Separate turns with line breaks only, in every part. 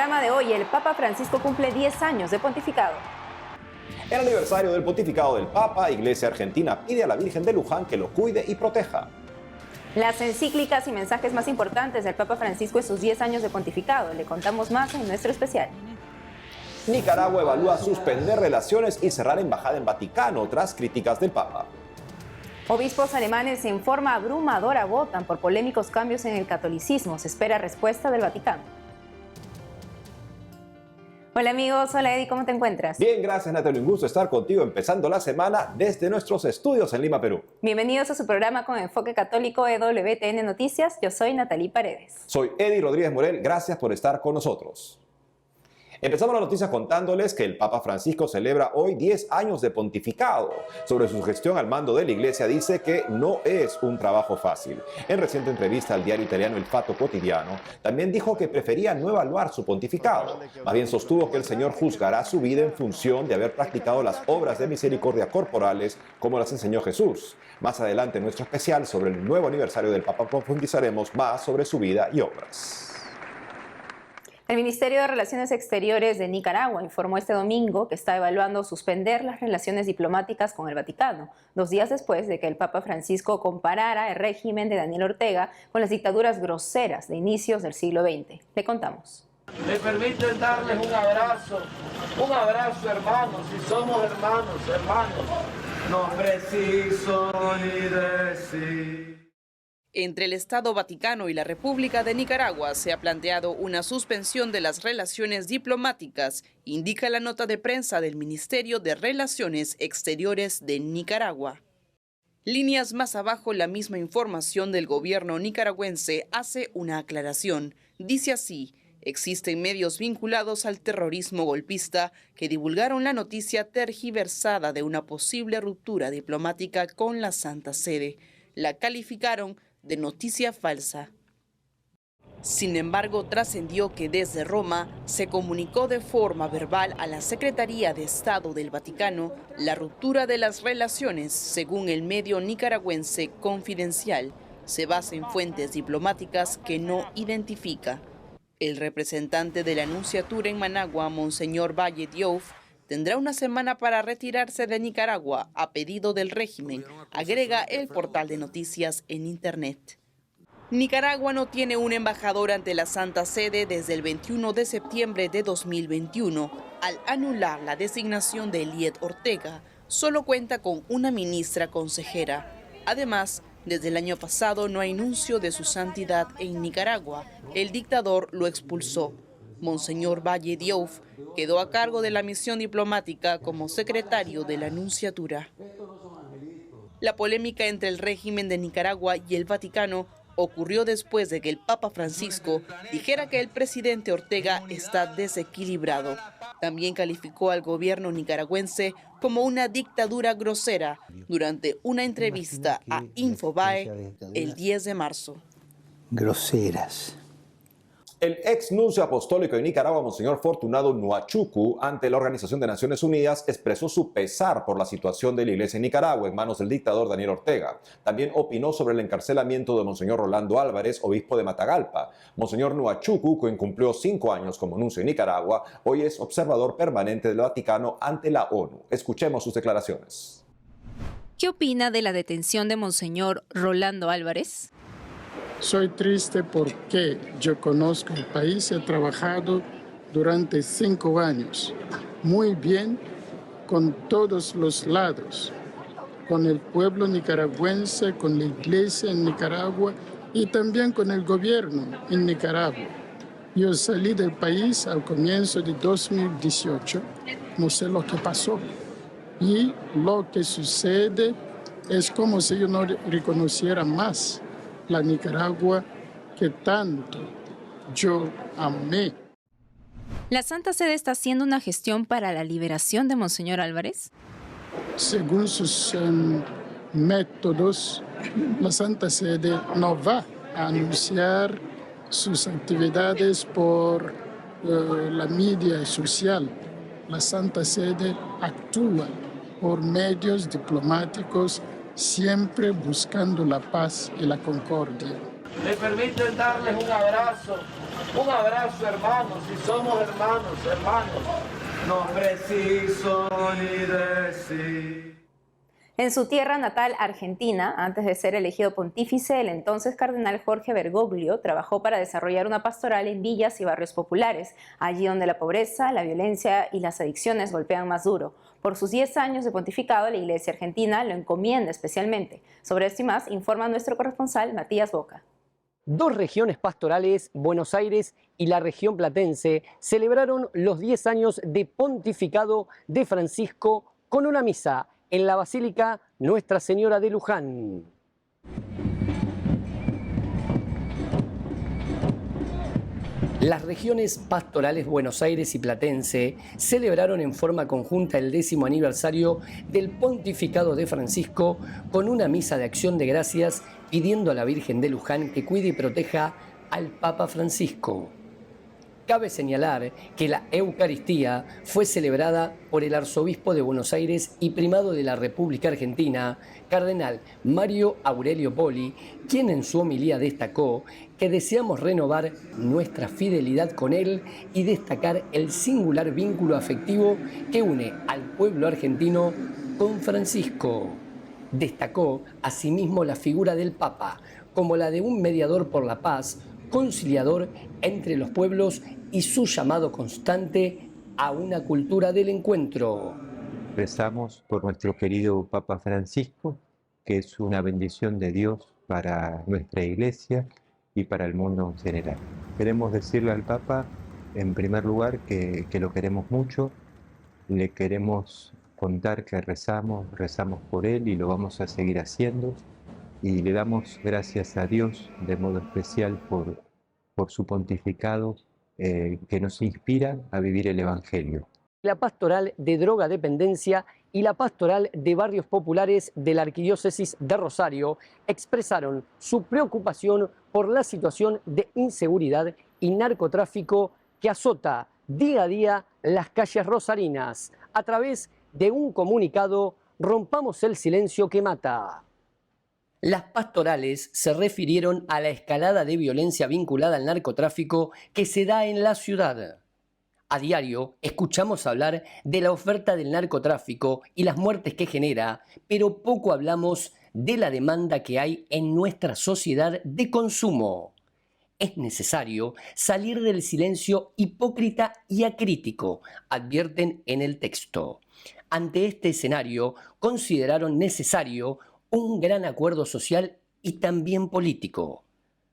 programa de hoy, el Papa Francisco cumple 10 años de pontificado.
El aniversario del pontificado del Papa, Iglesia Argentina pide a la Virgen de Luján que lo cuide y proteja.
Las encíclicas y mensajes más importantes del Papa Francisco en sus 10 años de pontificado. Le contamos más en nuestro especial.
Nicaragua evalúa suspender relaciones y cerrar embajada en Vaticano tras críticas del Papa.
Obispos alemanes en forma abrumadora votan por polémicos cambios en el catolicismo. Se espera respuesta del Vaticano. Hola amigos, hola Eddie, ¿cómo te encuentras?
Bien, gracias Natalia, un gusto estar contigo empezando la semana desde nuestros estudios en Lima, Perú.
Bienvenidos a su programa con enfoque católico EWTN Noticias. Yo soy Natalie Paredes.
Soy Eddie Rodríguez Morel, gracias por estar con nosotros. Empezamos la noticia contándoles que el Papa Francisco celebra hoy 10 años de pontificado. Sobre su gestión al mando de la Iglesia dice que no es un trabajo fácil. En reciente entrevista al diario italiano El Fatto Quotidiano, también dijo que prefería no evaluar su pontificado. Más bien sostuvo que el Señor juzgará su vida en función de haber practicado las obras de misericordia corporales como las enseñó Jesús. Más adelante en nuestro especial sobre el nuevo aniversario del Papa profundizaremos más sobre su vida y obras.
El Ministerio de Relaciones Exteriores de Nicaragua informó este domingo que está evaluando suspender las relaciones diplomáticas con el Vaticano, 2 días después de que el Papa Francisco comparara el régimen de Daniel Ortega con las dictaduras groseras de inicios del siglo XX. Le contamos.
Me permiten darles un abrazo hermanos, si somos hermanos, no preciso ni decir.
Entre el Estado Vaticano y la República de Nicaragua se ha planteado una suspensión de las relaciones diplomáticas, indica la nota de prensa del Ministerio de Relaciones Exteriores de Nicaragua. Líneas más abajo, la misma información del gobierno nicaragüense hace una aclaración. Dice así: existen medios vinculados al terrorismo golpista que divulgaron la noticia tergiversada de una posible ruptura diplomática con la Santa Sede. La calificaron de noticia falsa. Sin embargo, trascendió que desde Roma se comunicó de forma verbal a la Secretaría de Estado del Vaticano la ruptura de las relaciones, según el medio nicaragüense Confidencial. Se basa en fuentes diplomáticas que no identifica. El representante de la Nunciatura en Managua, Monseñor Valle Diouf, tendrá una semana para retirarse de Nicaragua a pedido del régimen, agrega el portal de noticias en Internet. Nicaragua no tiene un embajador ante la Santa Sede desde el 21 de septiembre de 2021. Al anular la designación de Eliet Ortega, solo cuenta con una ministra consejera. Además, desde el año pasado no hay nuncio de su santidad en Nicaragua. El dictador lo expulsó. Monseñor Valle Diouf quedó a cargo de la misión diplomática como secretario de la Nunciatura. La polémica entre el régimen de Nicaragua y el Vaticano ocurrió después de que el Papa Francisco dijera que el presidente Ortega está desequilibrado. También calificó al gobierno nicaragüense como una dictadura grosera durante una entrevista a Infobae el 10 de marzo.
Groseras.
El ex nuncio apostólico en Nicaragua, Monseñor Fortunado Nuachucu, ante la Organización de Naciones Unidas, expresó su pesar por la situación de la Iglesia en Nicaragua en manos del dictador Daniel Ortega. También opinó sobre el encarcelamiento de Monseñor Rolando Álvarez, obispo de Matagalpa. Monseñor Nuachucu, quien cumplió 5 años como nuncio en Nicaragua, hoy es observador permanente del Vaticano ante la ONU. Escuchemos sus declaraciones.
¿Qué opina de la detención de Monseñor Rolando Álvarez?
Soy triste porque yo conozco el país, he trabajado durante 5 años muy bien con todos los lados, con el pueblo nicaragüense, con la iglesia en Nicaragua y también con el gobierno en Nicaragua. Yo salí del país al comienzo de 2018, no sé lo que pasó y lo que sucede es como si yo no reconociera más la Nicaragua que tanto yo amé.
¿La Santa Sede está haciendo una gestión para la liberación de Monseñor Álvarez?
Según sus métodos, la Santa Sede no va a anunciar sus actividades por la media social. La Santa Sede actúa por medios diplomáticos, siempre buscando la paz y la concordia.
Me permiten darles un Un abrazo, hermanos, si somos hermanos, hermanos. No preciso ni decir.
En su tierra natal, Argentina, antes de ser elegido pontífice, el entonces cardenal Jorge Bergoglio trabajó para desarrollar una pastoral en villas y barrios populares, allí donde la pobreza, la violencia y las adicciones golpean más duro. Por sus 10 años de pontificado, la Iglesia argentina lo encomienda especialmente. Sobre esto y más, informa nuestro corresponsal Matías Boca.
Dos regiones pastorales, Buenos Aires y la región platense, celebraron los 10 años de pontificado de Francisco con una misa en la Basílica Nuestra Señora de Luján. Las regiones pastorales Buenos Aires y Platense celebraron en forma conjunta el 10º aniversario del pontificado de Francisco con una misa de acción de gracias pidiendo a la Virgen de Luján que cuide y proteja al Papa Francisco. Cabe señalar que la Eucaristía fue celebrada por el arzobispo de Buenos Aires y primado de la República Argentina, cardenal Mario Aurelio Poli, quien en su homilía destacó que deseamos renovar nuestra fidelidad con él y destacar el singular vínculo afectivo que une al pueblo argentino con Francisco. Destacó asimismo la figura del Papa como la de un mediador por la paz, conciliador entre los pueblos y su llamado constante a una cultura del encuentro.
Rezamos por nuestro querido Papa Francisco, que es una bendición de Dios para nuestra Iglesia y para el mundo en general. Queremos decirle al Papa, en primer lugar, que lo queremos mucho, le queremos contar que rezamos por él y lo vamos a seguir haciendo, y le damos gracias a Dios de modo especial por su pontificado que nos inspira a vivir el Evangelio.
La pastoral de drogadependencia y la pastoral de barrios populares de la Arquidiócesis de Rosario expresaron su preocupación por la situación de inseguridad y narcotráfico que azota día a día las calles rosarinas. A través de un comunicado, rompamos el silencio que mata. Las pastorales se refirieron a la escalada de violencia vinculada al narcotráfico que se da en la ciudad. A diario escuchamos hablar de la oferta del narcotráfico y las muertes que genera, pero poco hablamos de la demanda que hay en nuestra sociedad de consumo. Es necesario salir del silencio hipócrita y acrítico, advierten en el texto. Ante este escenario, consideraron necesario un gran acuerdo social y también político.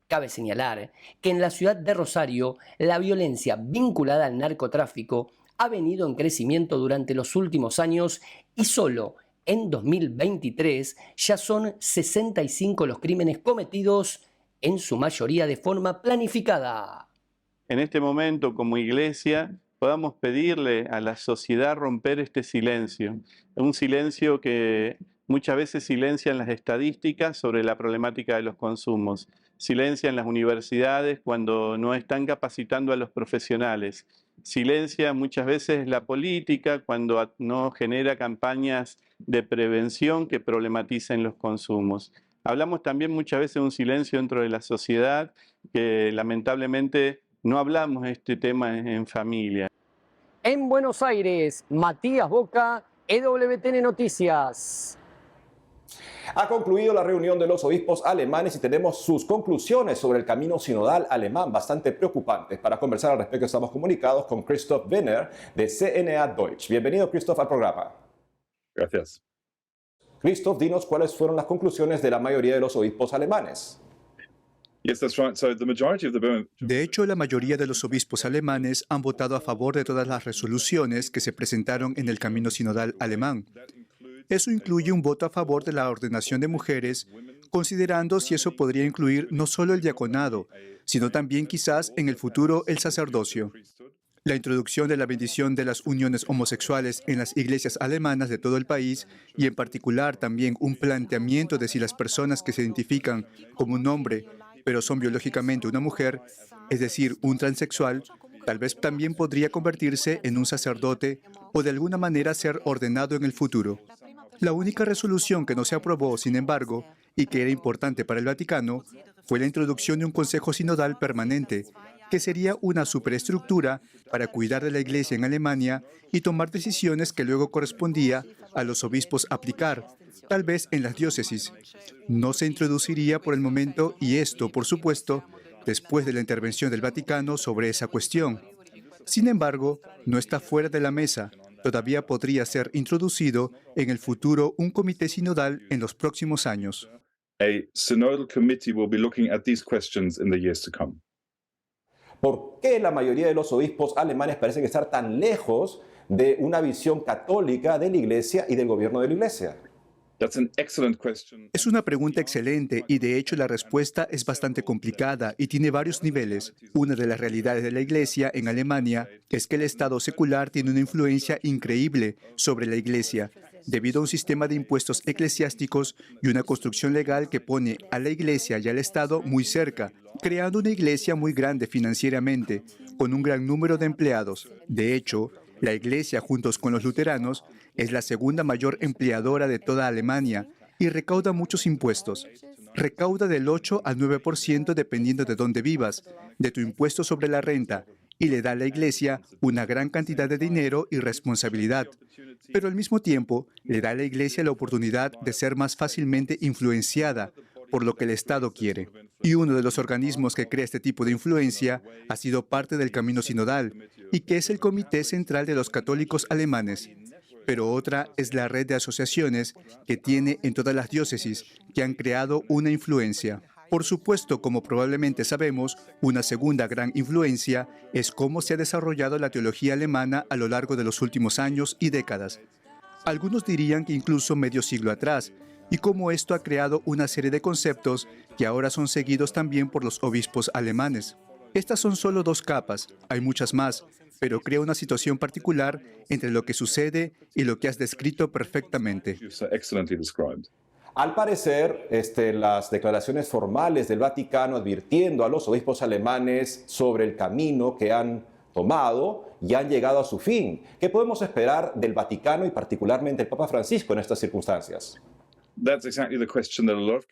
Cabe señalar que en la ciudad de Rosario la violencia vinculada al narcotráfico ha venido en crecimiento durante los últimos años y solo en 2023 ya son 65 los crímenes cometidos, en su mayoría de forma planificada.
En este momento, como Iglesia, podamos pedirle a la sociedad romper este silencio, un silencio que muchas veces silencian las estadísticas sobre la problemática de los consumos, silencian las universidades cuando no están capacitando a los profesionales, silencia muchas veces la política cuando no genera campañas de prevención que problematicen los consumos. Hablamos también muchas veces de un silencio dentro de la sociedad que lamentablemente no hablamos de este tema en familia.
En Buenos Aires, Matías Boca, EWTN Noticias.
Ha concluido la reunión de los obispos alemanes y tenemos sus conclusiones sobre el camino sinodal alemán, bastante preocupantes. Para conversar al respecto estamos comunicados con Christoph Wenner de CNA Deutsch. Bienvenido, Christoph, al programa.
Gracias.
Christoph, dinos cuáles fueron las conclusiones de la mayoría de los obispos alemanes.
De hecho, la mayoría de los obispos alemanes han votado a favor de todas las resoluciones que se presentaron en el camino sinodal alemán. Eso incluye un voto a favor de la ordenación de mujeres, considerando si eso podría incluir no solo el diaconado, sino también quizás en el futuro el sacerdocio. La introducción de la bendición de las uniones homosexuales en las iglesias alemanas de todo el país y en particular también un planteamiento de si las personas que se identifican como un hombre pero son biológicamente una mujer, es decir, un transexual, tal vez también podría convertirse en un sacerdote o de alguna manera ser ordenado en el futuro. La única resolución que no se aprobó, sin embargo, y que era importante para el Vaticano, fue la introducción de un Consejo Sinodal permanente, que sería una superestructura para cuidar de la Iglesia en Alemania y tomar decisiones que luego correspondía a los obispos aplicar, tal vez en las diócesis. No se introduciría por el momento, y esto, por supuesto, después de la intervención del Vaticano sobre esa cuestión. Sin embargo, no está fuera de la mesa. Todavía podría ser introducido en el futuro un comité sinodal en los próximos años.
A synodal committee will be looking at these questions in the years to come.
¿Por qué la mayoría de los obispos alemanes parecen estar tan lejos de una visión católica de la Iglesia y del gobierno de la Iglesia?
Es una pregunta excelente y de hecho la respuesta es bastante complicada y tiene varios niveles. Una de las realidades de la Iglesia en Alemania es que el Estado secular tiene una influencia increíble sobre la Iglesia, debido a un sistema de impuestos eclesiásticos y una construcción legal que pone a la Iglesia y al Estado muy cerca, creando una Iglesia muy grande financieramente, con un gran número de empleados. De hecho, la Iglesia, juntos con los luteranos, es la segunda mayor empleadora de toda Alemania y recauda muchos impuestos. Recauda del 8 al 9% dependiendo de dónde vivas, de tu impuesto sobre la renta, y le da a la Iglesia una gran cantidad de dinero y responsabilidad. Pero al mismo tiempo, le da a la Iglesia la oportunidad de ser más fácilmente influenciada por lo que el Estado quiere. Y uno de los organismos que crea este tipo de influencia ha sido parte del camino sinodal, y que es el Comité Central de los Católicos Alemanes. Pero otra es la red de asociaciones que tiene en todas las diócesis, que han creado una influencia. Por supuesto, como probablemente sabemos, una segunda gran influencia es cómo se ha desarrollado la teología alemana a lo largo de los últimos años y décadas. Algunos dirían que incluso medio siglo atrás, y cómo esto ha creado una serie de conceptos que ahora son seguidos también por los obispos alemanes. Estas son solo dos capas, hay muchas más, pero crea una situación particular entre lo que sucede y lo que has descrito perfectamente.
Al parecer, las declaraciones formales del Vaticano advirtiendo a los obispos alemanes sobre el camino que han tomado ya han llegado a su fin. ¿Qué podemos esperar del Vaticano y particularmente el Papa Francisco en estas circunstancias?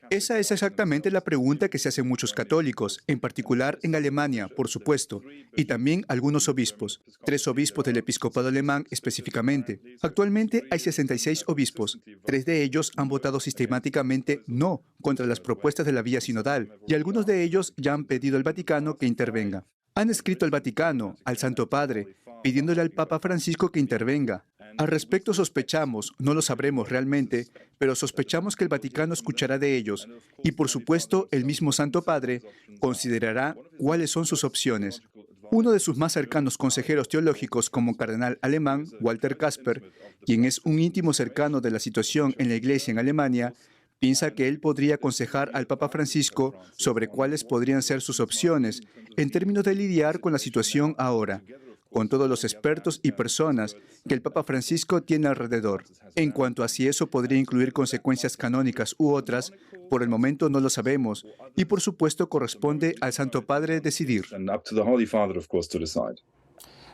Esa es exactamente la pregunta que se hacen muchos católicos, en particular en Alemania, por supuesto, y también algunos obispos, 3 obispos del episcopado alemán específicamente. Actualmente hay 66 obispos, 3 de ellos han votado sistemáticamente no contra las propuestas de la vía sinodal, y algunos de ellos ya han pedido al Vaticano que intervenga. Han escrito al Vaticano, al Santo Padre, pidiéndole al Papa Francisco que intervenga. Al respecto sospechamos, no lo sabremos realmente, pero sospechamos que el Vaticano escuchará de ellos y, por supuesto, el mismo Santo Padre considerará cuáles son sus opciones. Uno de sus más cercanos consejeros teológicos como cardenal alemán, Walter Kasper, quien es un íntimo cercano de la situación en la Iglesia en Alemania, piensa que él podría aconsejar al Papa Francisco sobre cuáles podrían ser sus opciones en términos de lidiar con la situación ahora, con todos los expertos y personas que el Papa Francisco tiene alrededor. En cuanto a si eso podría incluir consecuencias canónicas u otras, por el momento no lo sabemos y por supuesto corresponde al Santo Padre decidir.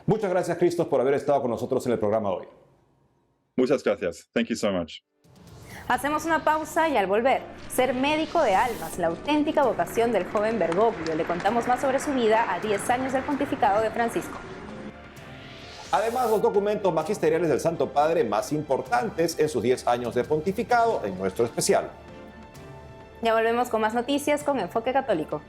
Muchas gracias, Christoph, por haber estado con nosotros en el programa hoy.
Muchas gracias. Thank you so much.
Hacemos una pausa y al volver, ser médico de almas, la auténtica vocación del joven Bergoglio. Le contamos más sobre su vida a 10 años del pontificado de Francisco.
Además, los documentos magisteriales del Santo Padre más importantes en sus 10 años de pontificado en nuestro especial.
Ya volvemos con más noticias con Enfoque Católico.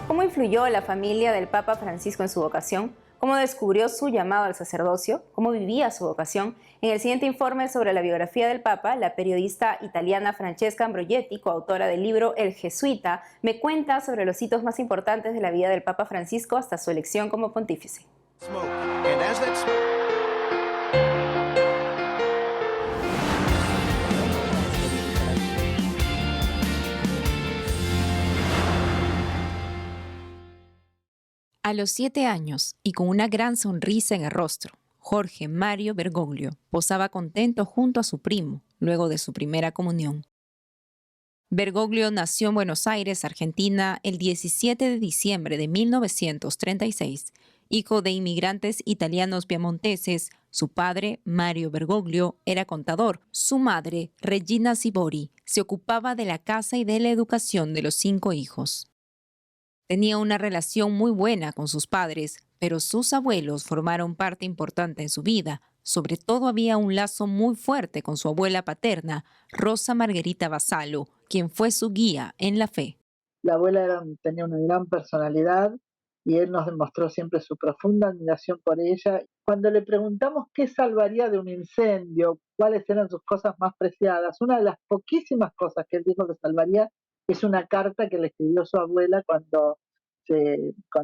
¿Cómo influyó la familia del Papa Francisco en su vocación? ¿Cómo descubrió su llamado al sacerdocio? ¿Cómo vivía su vocación? En el siguiente informe sobre la biografía del Papa, la periodista italiana Francesca Ambrogetti, coautora del libro El Jesuita, me cuenta sobre los hitos más importantes de la vida del Papa Francisco hasta su elección como pontífice.
A los 7 años, y con una gran sonrisa en el rostro, Jorge Mario Bergoglio posaba contento junto a su primo, luego de su primera comunión. Bergoglio nació en Buenos Aires, Argentina, el 17 de diciembre de 1936, Hijo de inmigrantes italianos piemonteses, su padre, Mario Bergoglio, era contador. Su madre, Regina Sibori, se ocupaba de la casa y de la educación de los 5 hijos. Tenía una relación muy buena con sus padres, pero sus abuelos formaron parte importante en su vida. Sobre todo había un lazo muy fuerte con su abuela paterna, Rosa Margherita Vassallo, quien fue su guía en la fe.
La abuela tenía una gran personalidad y él nos demostró siempre su profunda admiración por ella. Cuando le preguntamos qué salvaría de un incendio, cuáles eran sus cosas más preciadas, una de las poquísimas cosas que él dijo que salvaría es una carta que le escribió su abuela cuando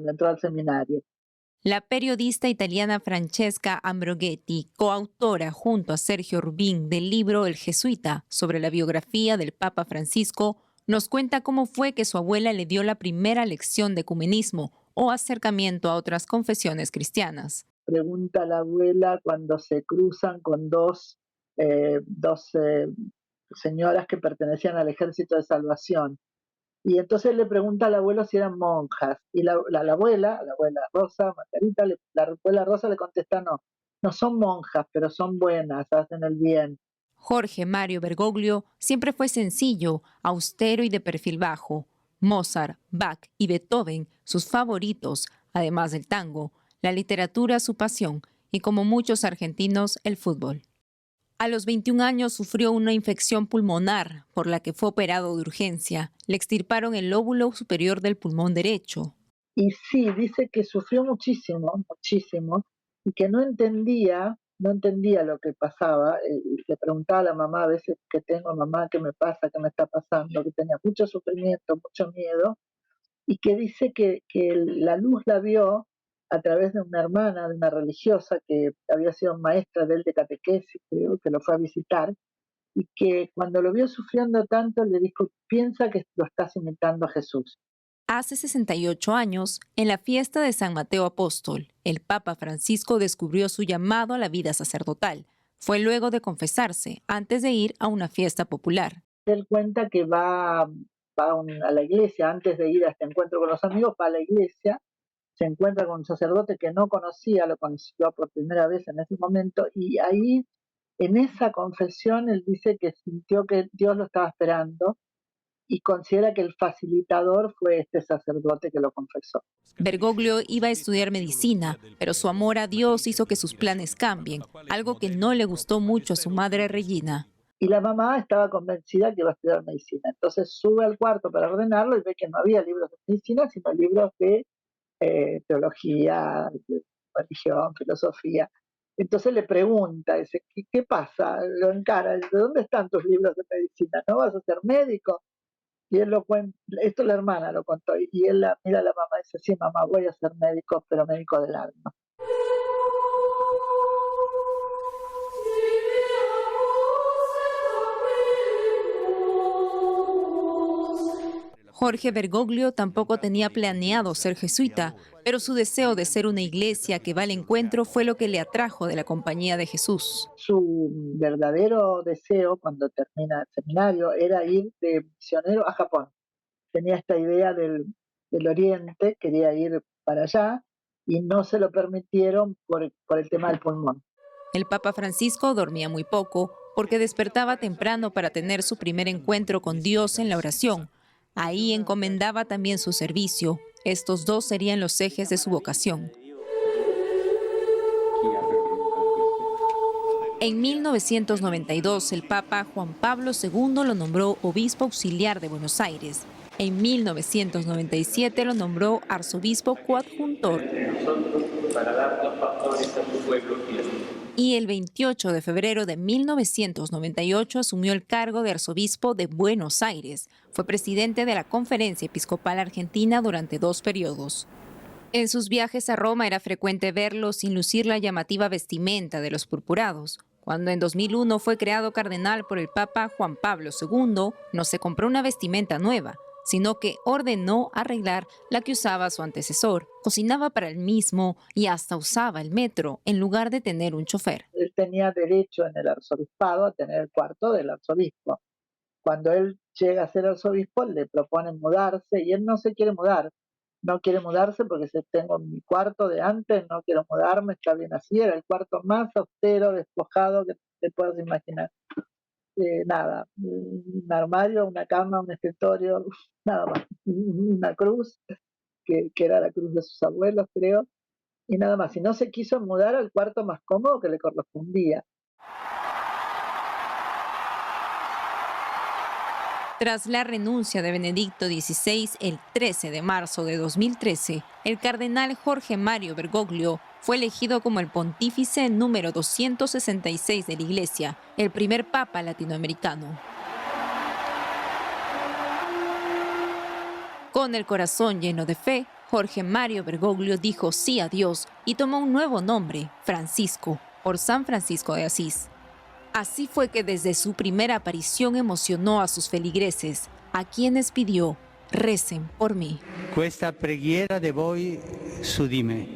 entró al seminario.
La periodista italiana Francesca Ambroghetti, coautora junto a Sergio Rubin del libro El Jesuita sobre la biografía del Papa Francisco, nos cuenta cómo fue que su abuela le dio la primera lección de ecumenismo o acercamiento a otras confesiones cristianas.
Pregunta a la abuela cuando se cruzan con dos señoras que pertenecían al Ejército de Salvación. Y entonces le pregunta al abuelo si eran monjas. Y la abuela Rosa, Margarita, la abuela Rosa le contesta no son monjas, pero son buenas, hacen el bien.
Jorge Mario Bergoglio siempre fue sencillo, austero y de perfil bajo. Mozart, Bach y Beethoven, sus favoritos, además del tango, la literatura su pasión y, como muchos argentinos, el fútbol. A los 21 años sufrió una infección pulmonar por la que fue operado de urgencia. Le extirparon el lóbulo superior del pulmón derecho.
Y sí, dice que sufrió muchísimo, y que no entendía lo que pasaba. Le preguntaba a la mamá a veces, ¿qué tengo, mamá? ¿Qué me pasa? ¿Qué me está pasando? Que tenía mucho sufrimiento, mucho miedo, y que dice que la luz la vio a través de una hermana, de una religiosa que había sido maestra de él de catequesis, creo, que lo fue a visitar, y que cuando lo vio sufriendo tanto le dijo, piensa que lo estás imitando a Jesús.
Hace 68 años, en la fiesta de San Mateo Apóstol, el Papa Francisco descubrió su llamado a la vida sacerdotal. Fue luego de confesarse, antes de ir a una fiesta popular.
Él cuenta que va a la iglesia, antes de ir a este encuentro con los amigos, va a la iglesia, se encuentra con un sacerdote que no conocía, lo conoció por primera vez en ese momento, y ahí, en esa confesión, él dice que sintió que Dios lo estaba esperando y considera que el facilitador fue este sacerdote que lo confesó.
Bergoglio iba a estudiar medicina, pero su amor a Dios hizo que sus planes cambien, algo que no le gustó mucho a su madre Regina.
Y la mamá estaba convencida que iba a estudiar medicina. Entonces sube al cuarto para ordenarlo y ve que no había libros de medicina, sino libros de teología, religión, filosofía. Entonces le pregunta, dice, ¿qué pasa? Lo encara, dice, ¿dónde están tus libros de medicina? ¿No vas a ser médico? Y él lo cuenta, esto la hermana lo contó, y él mira a la mamá y dice, sí, mamá, voy a ser médico, pero médico del alma.
Jorge Bergoglio tampoco tenía planeado ser jesuita, pero su deseo de ser una iglesia que va al encuentro fue lo que le atrajo de la Compañía de Jesús.
Su verdadero deseo cuando termina el seminario era ir de misionero a Japón. Tenía esta idea del Oriente, quería ir para allá y no se lo permitieron por el tema del pulmón.
El Papa Francisco dormía muy poco porque despertaba temprano para tener su primer encuentro con Dios en la oración. Ahí encomendaba también su servicio. Estos dos serían los ejes de su vocación. En 1992, el Papa Juan Pablo II lo nombró obispo auxiliar de Buenos Aires. En 1997 lo nombró arzobispo coadjuntor. Y el 28 de febrero de 1998 asumió el cargo de arzobispo de Buenos Aires. Fue presidente de la Conferencia Episcopal Argentina durante 2 periodos. En sus viajes a Roma era frecuente verlo sin lucir la llamativa vestimenta de los purpurados. Cuando en 2001 fue creado cardenal por el Papa Juan Pablo II, no se compró una vestimenta nueva, sino que ordenó arreglar la que usaba su antecesor. Cocinaba para él mismo y hasta usaba el metro en lugar de tener un chofer.
Él tenía derecho en el arzobispado a tener el cuarto del arzobispo. Cuando él llega a ser arzobispo, le proponen mudarse y él no se quiere mudar. no quiere mudarse porque tengo mi cuarto de antes, no quiero mudarme, está bien así, era el cuarto más austero, despojado que te puedas imaginar. Nada, un armario, una cama, un escritorio, nada más, una cruz, que era la cruz de sus abuelos, creo, y nada más. Y no se quiso mudar al cuarto más cómodo que le correspondía.
Tras la renuncia de Benedicto XVI el 13 de marzo de 2013, el cardenal Jorge Mario Bergoglio fue elegido como el pontífice número 266 de la Iglesia, el primer papa latinoamericano. Con el corazón lleno de fe, Jorge Mario Bergoglio dijo sí a Dios y tomó un nuevo nombre, Francisco, por San Francisco de Asís. Así fue que desde su primera aparición emocionó a sus feligreses, a quienes pidió, recen por mí.
Questa preghiera de voi su di me.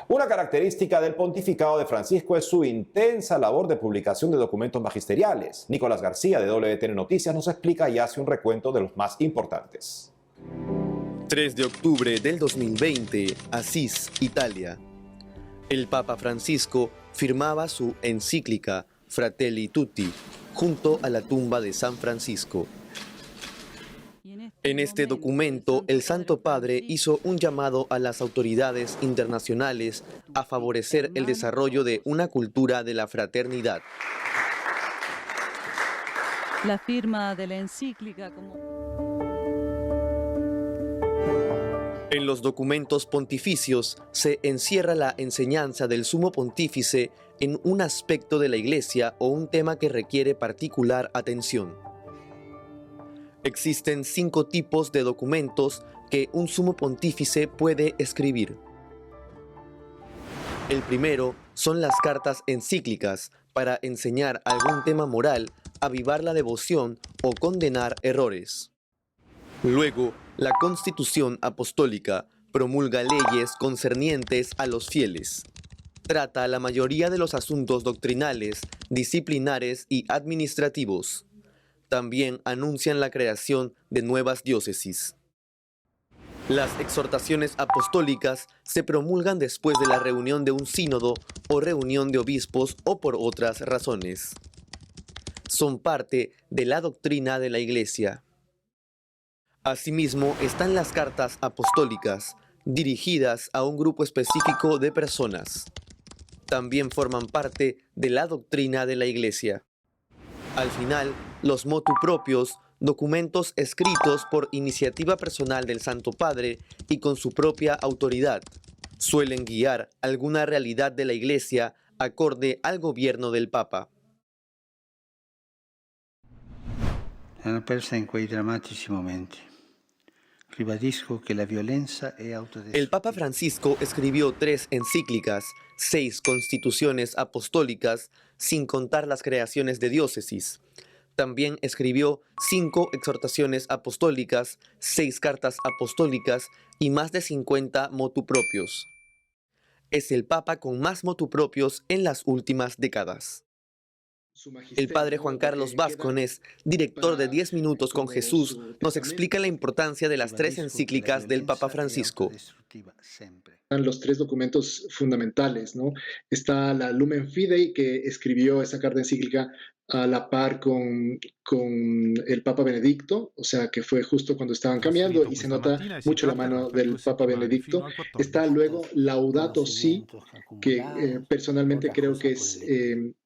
Una característica del pontificado de Francisco es su intensa labor de publicación de documentos magisteriales. Nicolás García de WTN Noticias nos explica y hace un recuento de los más importantes.
3 de octubre del 2020, Asís, Italia. El Papa Francisco firmaba su encíclica Fratelli Tutti junto a la tumba de San Francisco. En este documento, el Santo Padre hizo un llamado a las autoridades internacionales a favorecer el desarrollo de una cultura de la fraternidad.
La firma de la encíclica
En los documentos pontificios se encierra la enseñanza del Sumo Pontífice en un aspecto de la Iglesia o un tema que requiere particular atención. Existen 5 tipos de documentos que un Sumo Pontífice puede escribir. El primero son las cartas encíclicas para enseñar algún tema moral, avivar la devoción o condenar errores. Luego, la Constitución Apostólica promulga leyes concernientes a los fieles. Trata la mayoría de los asuntos doctrinales, disciplinares y administrativos. También anuncian la creación de nuevas diócesis. Las exhortaciones apostólicas se promulgan después de la reunión de un sínodo o reunión de obispos o por otras razones. Son parte de la doctrina de la Iglesia. Asimismo, están las cartas apostólicas, dirigidas a un grupo específico de personas. También forman parte de la doctrina de la Iglesia. Al final, los motu propios, documentos escritos por iniciativa personal del Santo Padre y con su propia autoridad, suelen guiar alguna realidad de la Iglesia acorde al gobierno del Papa.
Hanno persa in quei drammatici momenti. Ribadisco que la violencia è autodestructiva.
El Papa Francisco escribió 3 encíclicas, 6 constituciones apostólicas, sin contar las creaciones de diócesis. También escribió 5 exhortaciones apostólicas, 6 cartas apostólicas y más de 50 motu propios. Es el Papa con más motu propios en las últimas décadas. El padre Juan Carlos Vázquez, director de 10 Minutos con Jesús, nos explica la importancia de las 3 encíclicas del Papa Francisco.
Están los 3 documentos fundamentales, ¿no? Está la Lumen Fidei, que escribió esa carta encíclica a la par con el Papa Benedicto, o sea que fue justo cuando estaban cambiando y se nota mucho la mano del Papa Benedicto. Está luego Laudato Si, que personalmente creo que es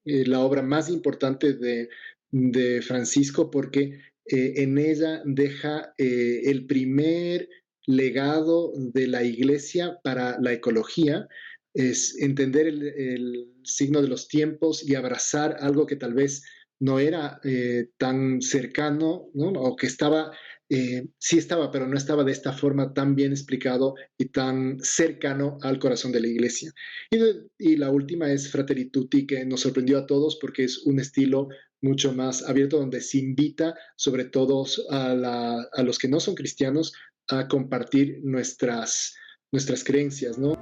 la obra más importante de Francisco, porque en ella deja el primer legado de la Iglesia para la ecología, es entender el signo de los tiempos y abrazar algo que tal vez no era tan cercano, ¿no? O que estaba, sí estaba, pero no estaba de esta forma tan bien explicado y tan cercano al corazón de la Iglesia. Y la última es Fratelli Tutti, que nos sorprendió a todos porque es un estilo mucho más abierto, donde se invita sobre todo a los que no son cristianos a compartir nuestras creencias, ¿no?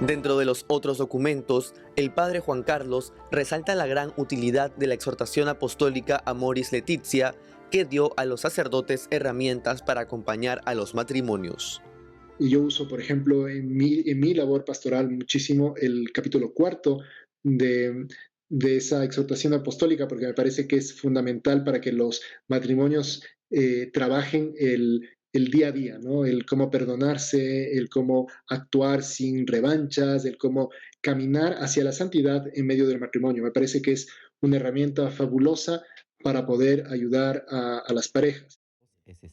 Dentro de los otros documentos, el padre Juan Carlos resalta la gran utilidad de la exhortación apostólica Amoris Laetitia, que dio a los sacerdotes herramientas para acompañar a los matrimonios.
Y yo uso, por ejemplo, en mi labor pastoral muchísimo el capítulo 4 de esa exhortación apostólica, porque me parece que es fundamental para que los matrimonios trabajen el día a día, ¿no? El cómo perdonarse, el cómo actuar sin revanchas, el cómo caminar hacia la santidad en medio del matrimonio. Me parece que es una herramienta fabulosa para poder ayudar a las parejas.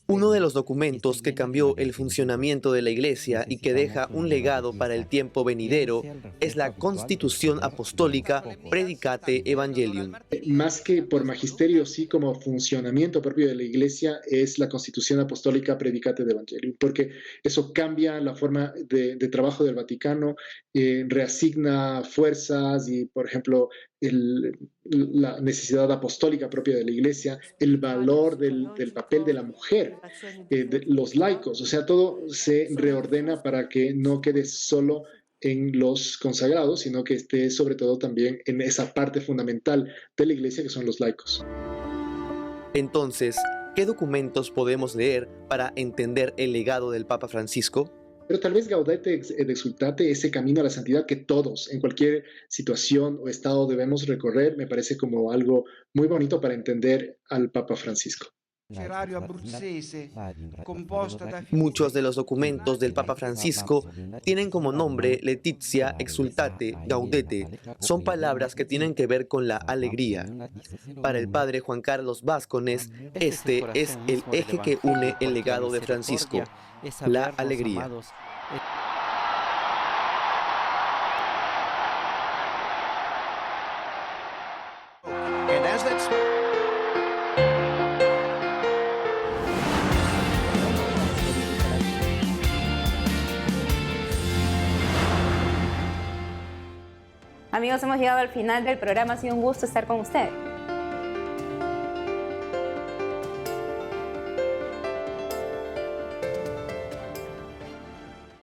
Uno de los documentos que cambió el funcionamiento de la Iglesia y que deja un legado para el tiempo venidero es la Constitución Apostólica Predicate Evangelium.
Más que por magisterio, sí como funcionamiento propio de la Iglesia, es la Constitución Apostólica Predicate Evangelium, porque eso cambia la forma de trabajo del Vaticano, reasigna fuerzas y, por ejemplo, la necesidad apostólica propia de la Iglesia, el valor del papel de la mujer, de los laicos, o sea, todo se reordena para que no quede solo en los consagrados, sino que esté sobre todo también en esa parte fundamental de la Iglesia que son los laicos.
Entonces, ¿qué documentos podemos leer para entender el legado del Papa Francisco?
Pero tal vez Gaudete et Exsultate, ese camino a la santidad que todos, en cualquier situación o estado debemos recorrer, me parece como algo muy bonito para entender al Papa Francisco.
Muchos de los documentos del Papa Francisco tienen como nombre Laetitia, Exsultate, Gaudete. Son palabras que tienen que ver con la alegría. Para el padre Juan Carlos Vázquez, este es el eje que une el legado de Francisco, la alegría.
Amigos, hemos llegado al final del programa. Ha sido un gusto estar con ustedes.